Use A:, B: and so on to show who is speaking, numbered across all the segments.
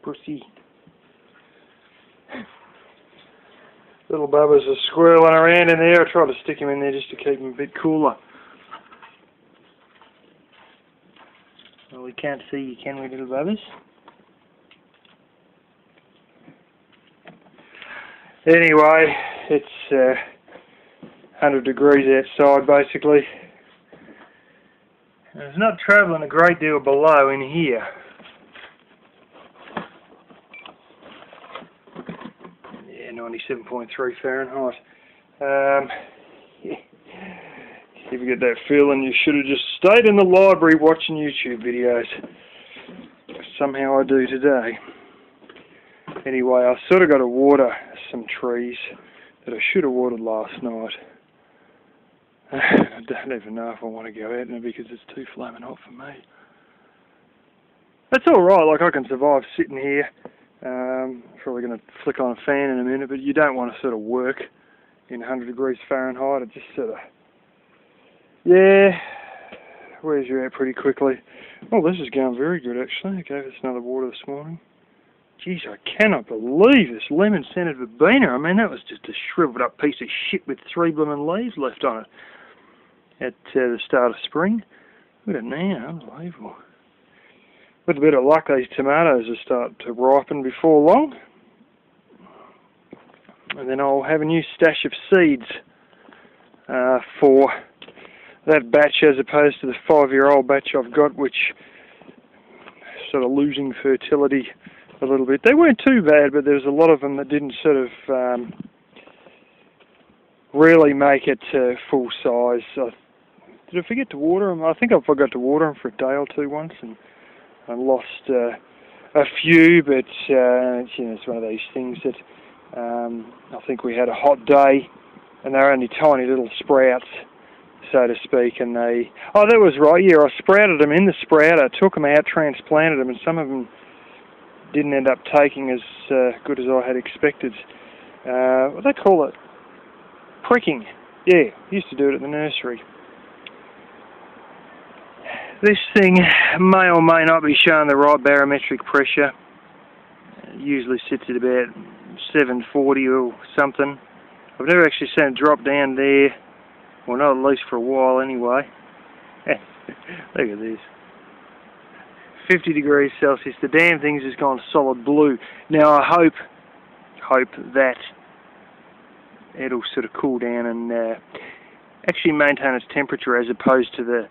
A: Pussy. Little Bubba's are squirreling around in there. I tried to stick him in there just to keep him a bit cooler. Well, we can't see you, can we, little Bubbas? Anyway, it's 100 degrees outside, basically. And it's not travelling a great deal below in here. Yeah, 97.3 Fahrenheit. Yeah. If you get that feeling, you should have just stayed in the library watching YouTube videos. Somehow I do today. Anyway, I sort of got to water some trees that I should have watered last night. I don't even know if I want to go out now because it's too flaming hot for me. That's alright, like I can survive sitting here. Probably going to flick on a fan in a minute, but you don't want to sort of work in 100 degrees Fahrenheit. It just sort of... Yeah, wears you out pretty quickly. Oh, this is going very good actually. I gave us another water this morning. Jeez, I cannot believe this lemon-scented verbena. I mean, that was just a shriveled up piece of shit with 3 blooming leaves left on it at the start of spring. Look at it now, unbelievable. With a bit of luck, these tomatoes will start to ripen before long. And then I'll have a new stash of seeds for that batch as opposed to the 5-year-old batch I've got, which sort of losing fertility a little bit. They weren't too bad, but there was a lot of them that didn't sort of really make it full size. Did I forget to water them? I think I forgot to water them for a day or two once, and I lost a few, but you know, it's one of these things that I think we had a hot day, and they're only tiny little sprouts, so to speak, and they... Oh, that was right, yeah, I sprouted them in the sprouter, took them out, transplanted them, and some of them didn't end up taking as good as I had expected. What do they call it? Pricking. Yeah, used to do it at the nursery. This thing may or may not be showing the right barometric pressure. It usually sits at about 740 or something. I've never actually seen it drop down there. Well, not at least for a while anyway. Look at this. 50 degrees Celsius. The damn thing's just gone solid blue. Now I hope that it'll sort of cool down and actually maintain its temperature as opposed to the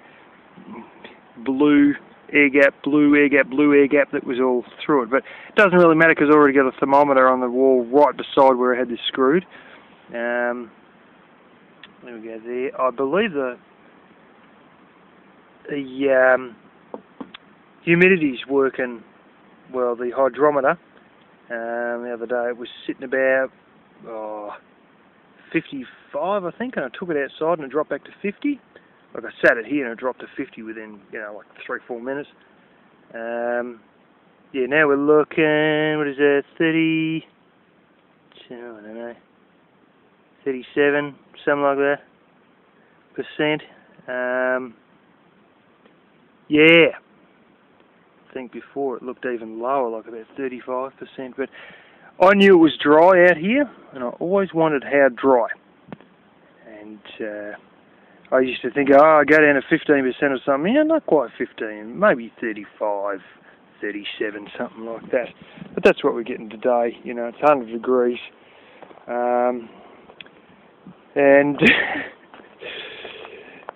A: blue air gap, blue air gap, blue air gap that was all through it. But it doesn't really matter because I already got a thermometer on the wall right beside where I had this screwed. There we go there. I believe the humidity's working well, the hydrometer. The other day it was sitting about 55, I think, and I took it outside and it dropped back to 50. Like I sat it here and it dropped to 50 within, you know, like 3-4 minutes. Yeah, now we're looking, what is that, 30, I don't know, 37, something like that, percent. Yeah, I think before it looked even lower, like about 35%, but I knew it was dry out here, and I always wondered how dry. And I used to think, oh, I go down to 15% or something. Yeah, not quite 15, maybe 35, 37, something like that. But that's what we're getting today. You know, it's 100 degrees. And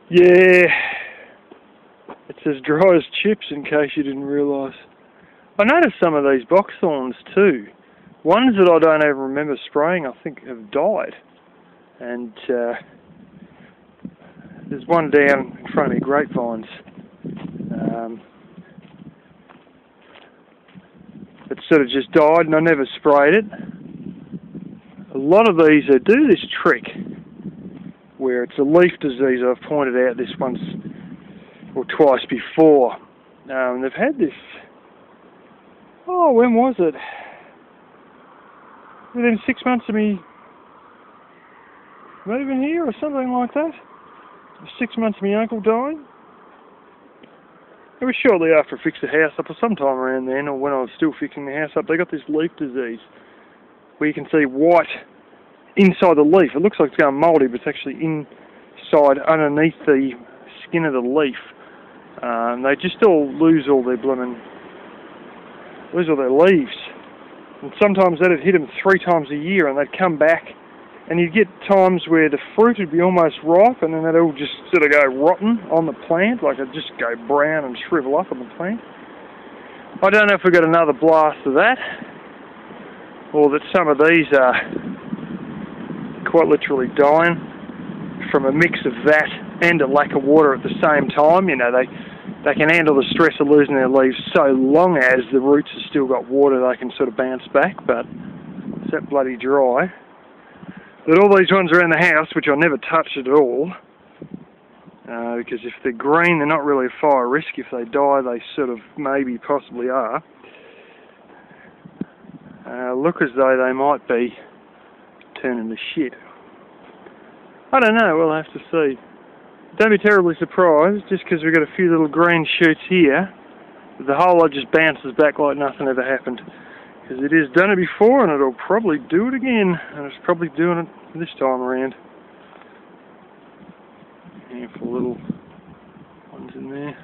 A: yeah, it's as dry as chips, in case you didn't realise. I noticed some of these box thorns too. Ones that I don't even remember spraying, I think, have died. And there's one down in front of me, grapevines. It sort of just died, and I never sprayed it. A lot of these do this trick, where it's a leaf disease. I've pointed out this once or twice before. They've had this, oh, when was it? Within 6 months of me moving here or something like that. 6 months of my uncle dying. It was shortly after I fixed the house up, or sometime around then, or when I was still fixing the house up. They got this leaf disease where you can see white inside the leaf. It looks like it's going mouldy, but it's actually inside, underneath the skin of the leaf. They just all lose all their leaves. And sometimes that'd hit them 3 times a year, and they'd come back, and you'd get times where the fruit would be almost ripe, and then they'd all just sort of go rotten on the plant, like it'd just go brown and shrivel up on the plant. I don't know if we got another blast of that, or that some of these are quite literally dying from a mix of that and a lack of water at the same time. You know, they can handle the stress of losing their leaves so long as the roots have still got water, they can sort of bounce back, but it's that bloody dry. But all these ones around the house, which I never touch at all, because if they're green, they're not really a fire risk. If they die, they sort of maybe possibly are. Look as though they might be turning to shit. I don't know, we'll have to see. Don't be terribly surprised, just because we've got a few little green shoots here, the whole lot just bounces back like nothing ever happened. Because it has done it before, and it'll probably do it again, and it's probably doing it this time around. Handful of little ones in there.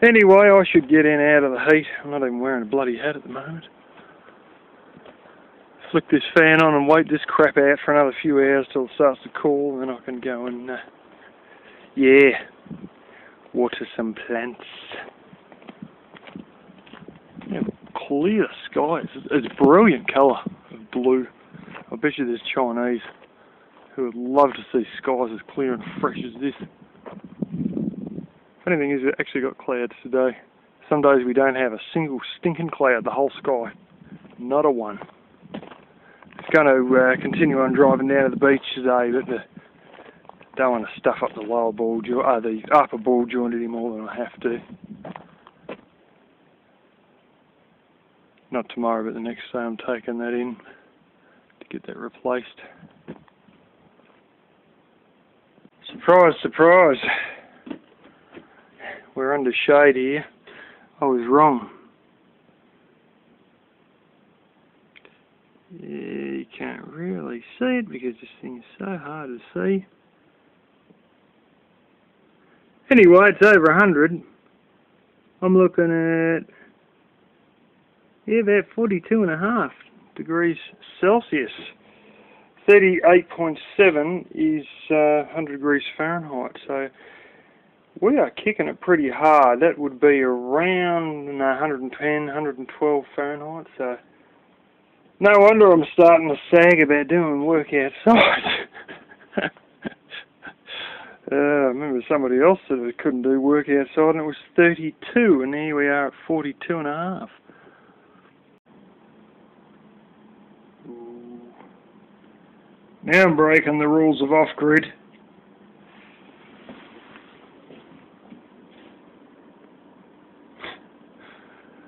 A: Anyway, I should get in out of the heat. I'm not even wearing a bloody hat at the moment. Flick this fan on and wait this crap out for another few hours till it starts to cool, and then I can go and, water some plants. Yeah, clear skies. It's a brilliant colour of blue. I bet you there's Chinese who would love to see skies as clear and fresh as this. Funny thing is, we actually got clouds today. Some days we don't have a single stinking cloud, the whole sky. Not a one. It's going to continue on driving down to the beach today, but don't want to stuff up the lower ball joint, the upper ball joint any more than I have to. Not tomorrow, but the next day I'm taking that in to get that replaced. Surprise, surprise. We're under shade here. I was wrong. Yeah, you can't really see it because this thing is so hard to see. Anyway, it's over 100. I'm looking at about 42.5 degrees Celsius. 38.7 is 100 degrees Fahrenheit. So we are kicking it pretty hard. That would be around 110, 112 Fahrenheit. So no wonder I'm starting to sag about doing work outside. I remember somebody else said they couldn't do work outside and it was 32, and here we are at 42.5. Now I'm breaking the rules of off-grid.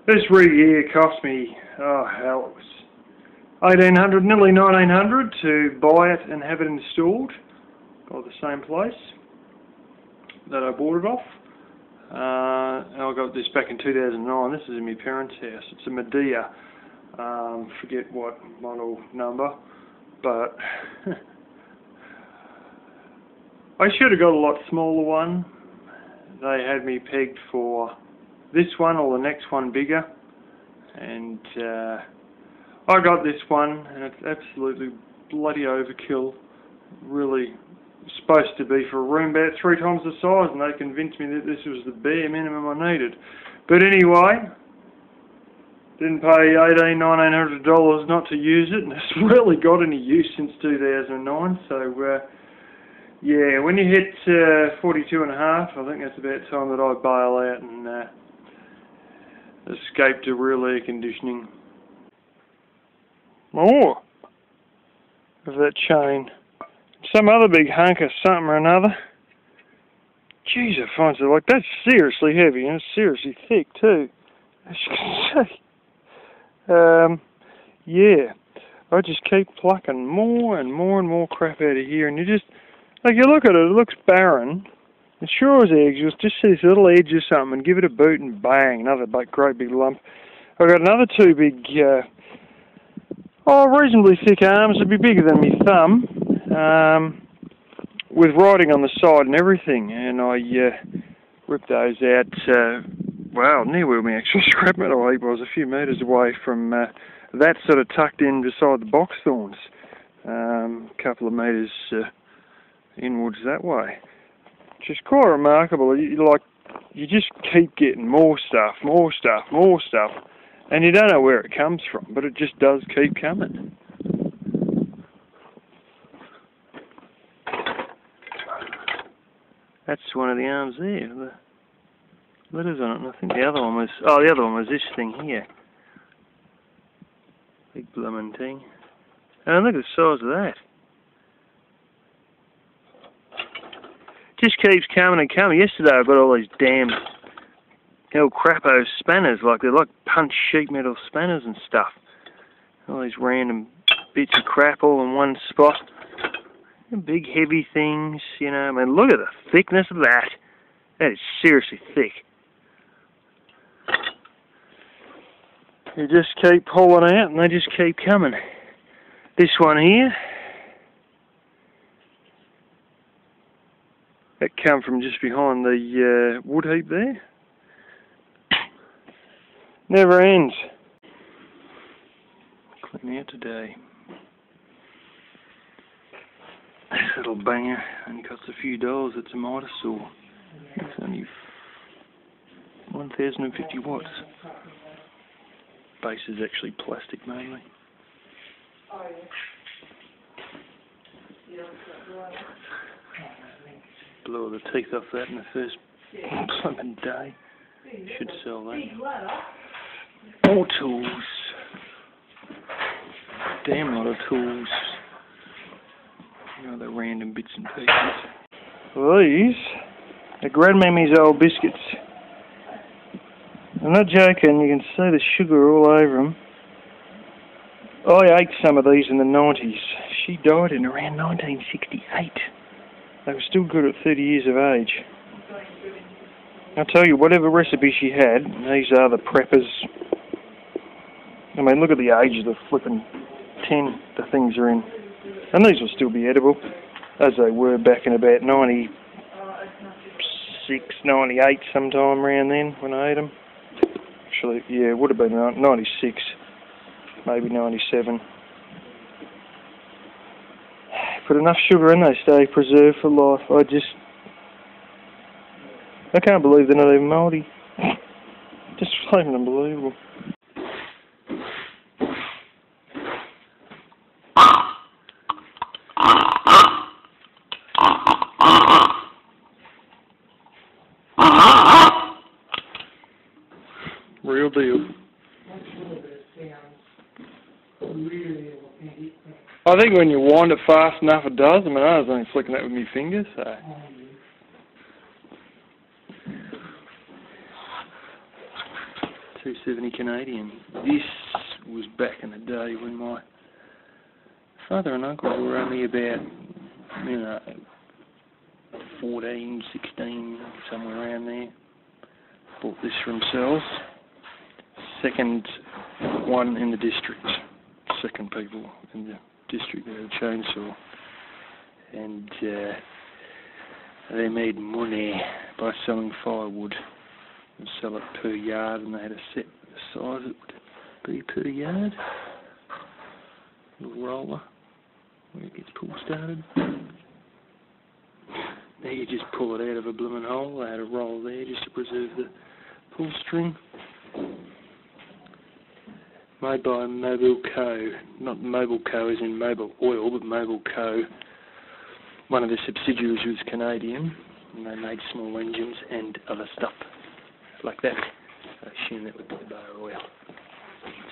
A: This rig here cost me, oh hell, it was $1,800, nearly $1,900 to buy it and have it installed by the same place that I bought it off. And I got this back in 2009. This is in my parents' house. It's a Medea, forget what model number, but I should have got a lot smaller one. They had me pegged for this one or the next one bigger, and I got this one, and it's absolutely bloody overkill. Really supposed to be for a room about 3 times the size, and they convinced me that this was the bare minimum I needed. But anyway, didn't pay $1,800, $1,900 not to use it, and it's really got any use since 2009. So yeah, when you hit 42.5, I think that's about time that I bail out and escape to real air conditioning. More of that chain. Some other big hunk of something or another. Jeez, I find it like that's seriously heavy and it's seriously thick too. As you can see. Yeah, I just keep plucking more and more and more crap out of here, and you just, like, you look at it, it looks barren, And sure as eggs, you'll just see this little edge or something and give it a boot and bang, another great big lump. I've got another two big, reasonably thick arms, they'd be bigger than my thumb, with writing on the side and everything, and I ripped those out, near where my actual scrap metal heap was, a few metres away from that, sort of tucked in beside the box thorns, a couple of metres inwards that way. Which is quite remarkable. You just keep getting more stuff, and you don't know where it comes from, but it just does keep coming. That's one of the arms there, the letters on it, and I think the other one was this thing here. Big bloomin' thing. And look at the size of that. Just keeps coming and coming. Yesterday I got all these damn old crapo spanners, they're like punch sheet metal spanners and stuff. All these random bits of crap all in one spot. Big heavy things, you know. I mean, look at the thickness of that. That is seriously thick. You just keep pulling out and they just keep coming. This one here, that come from just behind the wood heap there. Never ends. Clean out today. This little banger only costs a few dollars. It's a miter saw. It's only 1050 watts. Base is actually plastic mainly. Blew all the teeth off that in the first blooming day. Should sell that. More tools. Damn lot of tools. You know, the random bits and pieces. These are Grandmammy's old biscuits. I'm not joking, you can see the sugar all over them. I ate some of these in the 90s. She died in around 1968. They were still good at 30 years of age. I'll tell you, whatever recipe she had, these are the preppers. I mean, look at the age of the flipping tin the things are in. And these will still be edible, as they were back in about 96, 98 sometime around then when I ate them. Actually, yeah, it would have been 96, maybe 97. Put enough sugar in, they stay preserved for life. I can't believe they're not even mouldy. Just plain unbelievable. Real deal. I think when you wind it fast enough it does. I mean, I was only flicking that with my fingers, so. $2.70 Canadian. This was back in the day when my father and uncle were only about, 14, 16, somewhere around there. Bought this for themselves. Second one in the district. Second people in the district that had a chainsaw. And they made money by selling firewood. And sell it per yard, and they had a set size it would be per yard. Little roller where it gets pull started. Now you just pull it out of a blooming hole. They had a roll there just to preserve the pull string. Made by Mobile Co. Not Mobile Co. as in Mobile Oil, but Mobile Co. One of the subsidiaries was Canadian, and they made small engines and other stuff like that. I assume that would be the bar oil.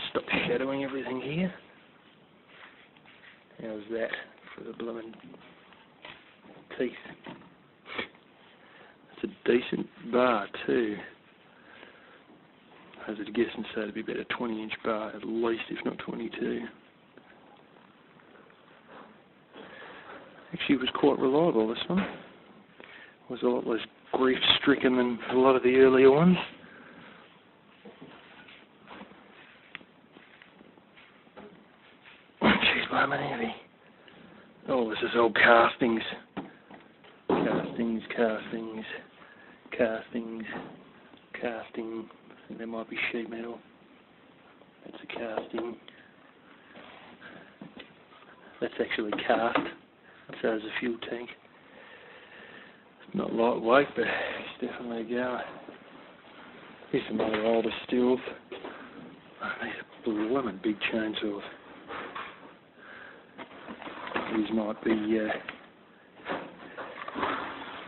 A: Stop shadowing everything here. How's that for the blooming teeth? It's a decent bar too. I was guessing and say it'd be about a 20-inch bar at least, if not 22. Actually, it was quite reliable, this one. It was a lot less grief-stricken than a lot of the earlier ones. Jeez, blimey heavy. Oh, this is all castings. Castings. I think there might be sheet metal. That's a casting. That's actually cast. So is a fuel tank. It's not lightweight, but it's definitely a goer. Here's some other older stills. Oh, these are blooming big chainsaws. These might be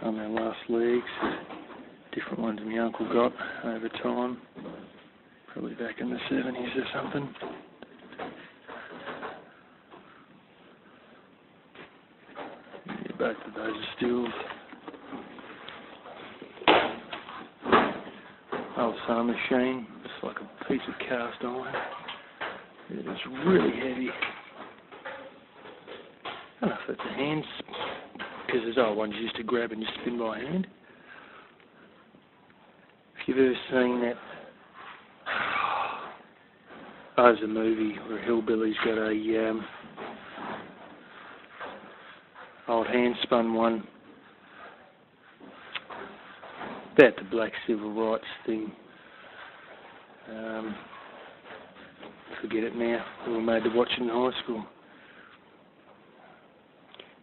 A: on their last legs. Different ones my uncle got over time. Probably back in the 70s or something. Yeah, both of those are stills. Old sewing machine. It's like a piece of cast iron. It's really heavy. I don't know if that's a hand, because there's old ones you used to grab and just spin by hand. If you've ever seen that, there's a movie where a hillbilly's got a old hand spun one about the black civil rights thing. Forget it now. We were made to watch it in high school.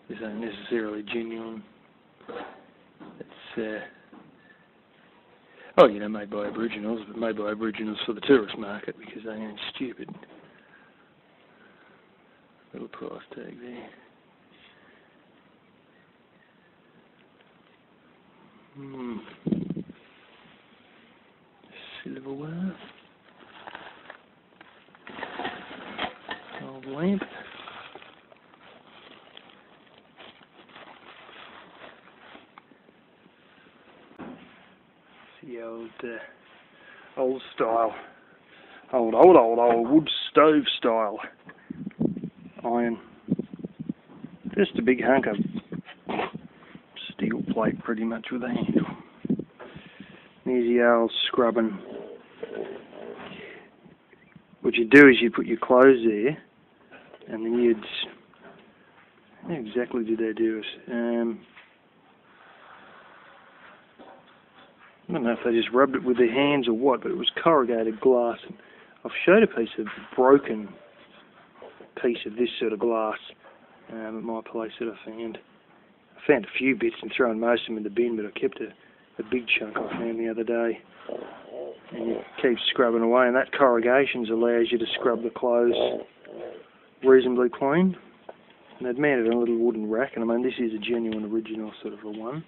A: This ain't necessarily genuine. It's made by Aboriginals, but made by Aboriginals for the tourist market because they ain't stupid. Little price tag there. Silverware. Old lamp. The old style, old wood stove style iron. Just a big hunk of steel plate pretty much with a handle. Easy old scrubbing. What you do is you put your clothes there and then you'd... How exactly did they do it? I don't know if they just rubbed it with their hands or what, but it was corrugated glass. I've showed a broken piece of this sort of glass at my place that I found. I found a few bits and thrown most of them in the bin, but I kept a big chunk I found the other day. And you keep scrubbing away, and that corrugation allows you to scrub the clothes reasonably clean. And they'd mounted on a little wooden rack, and I mean this is a genuine original sort of a one.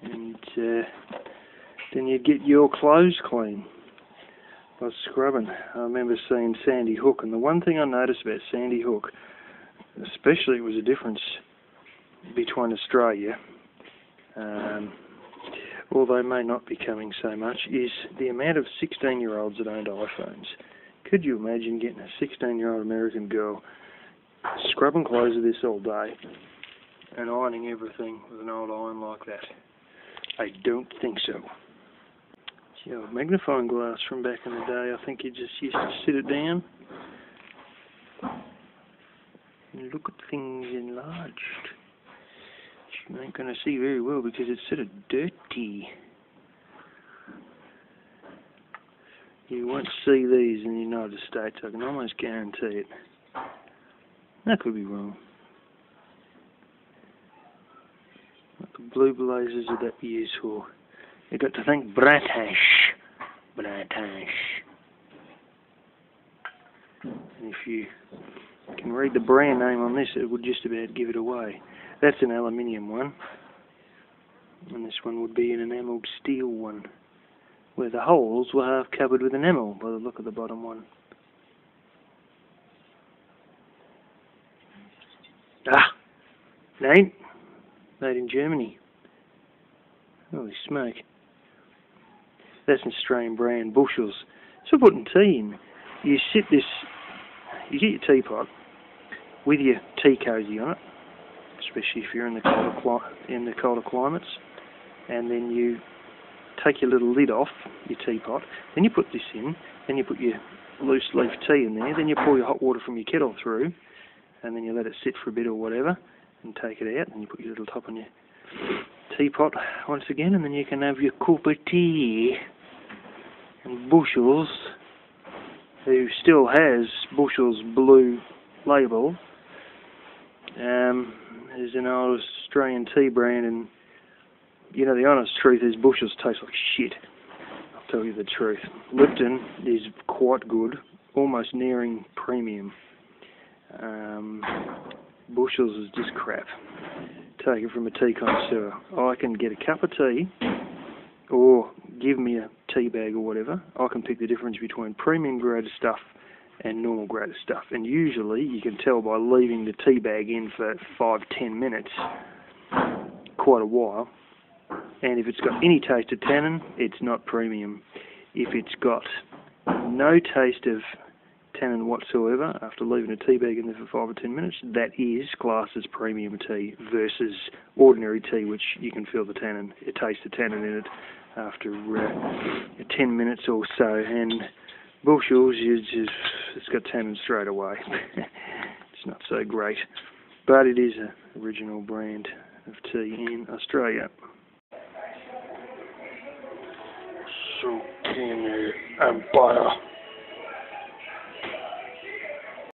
A: And then you'd get your clothes clean by scrubbing. I remember seeing Sandy Hook, and the one thing I noticed about Sandy Hook, especially it was a difference between Australia, although may not be coming so much, is the amount of 16-year-olds that owned iPhones. Could you imagine getting a 16-year-old American girl scrubbing clothes of this all day and ironing everything with an old iron like that? I don't think so. See, old magnifying glass from back in the day, I think you just used to sit it down and look at things enlarged. You ain't going to see very well because it's sort of dirty. You won't see these in the United States, I can almost guarantee it. That could be wrong. What the blue blazers would that be used for? You've got to think British. And if you can read the brand name on this, it would just about give it away. That's an aluminium one. And this one would be an enamelled steel one, where the holes were half covered with enamel by the look of the bottom one. It ain't. Made in Germany. Holy smoke. That's an Australian brand, Bushels. So putting tea in. You get your teapot with your tea cosy on it, especially if you're in the colder climates. And then you take your little lid off your teapot, then you put this in, then you put your loose leaf tea in there, then you pour your hot water from your kettle through, and then you let it sit for a bit or whatever, and take it out, and you put your little top on your teapot once again, and then you can have your cup of tea. And Bushell's, who still has Bushell's blue label, is an old Australian tea brand, and you know, the honest truth is Bushell's taste like shit. I'll tell you the truth. Lipton is quite good, almost nearing premium. Bushell's is just crap. Take it from a tea connoisseur. I can get a cup of tea, or give me a tea bag or whatever. I can pick the difference between premium grade stuff and normal grade stuff. And usually you can tell by leaving the tea bag in for 5-10 minutes, quite a while. And if it's got any taste of tannin, it's not premium. If it's got no taste of tannin whatsoever after leaving a tea bag in there for 5 or 10 minutes, that is classed as premium tea versus ordinary tea, which you can feel the tannin, a taste of tannin in it after 10 minutes or so. And Bushell's, it's got tannin straight away. It's not so great, but it is an original brand of tea in Australia. So can you butter?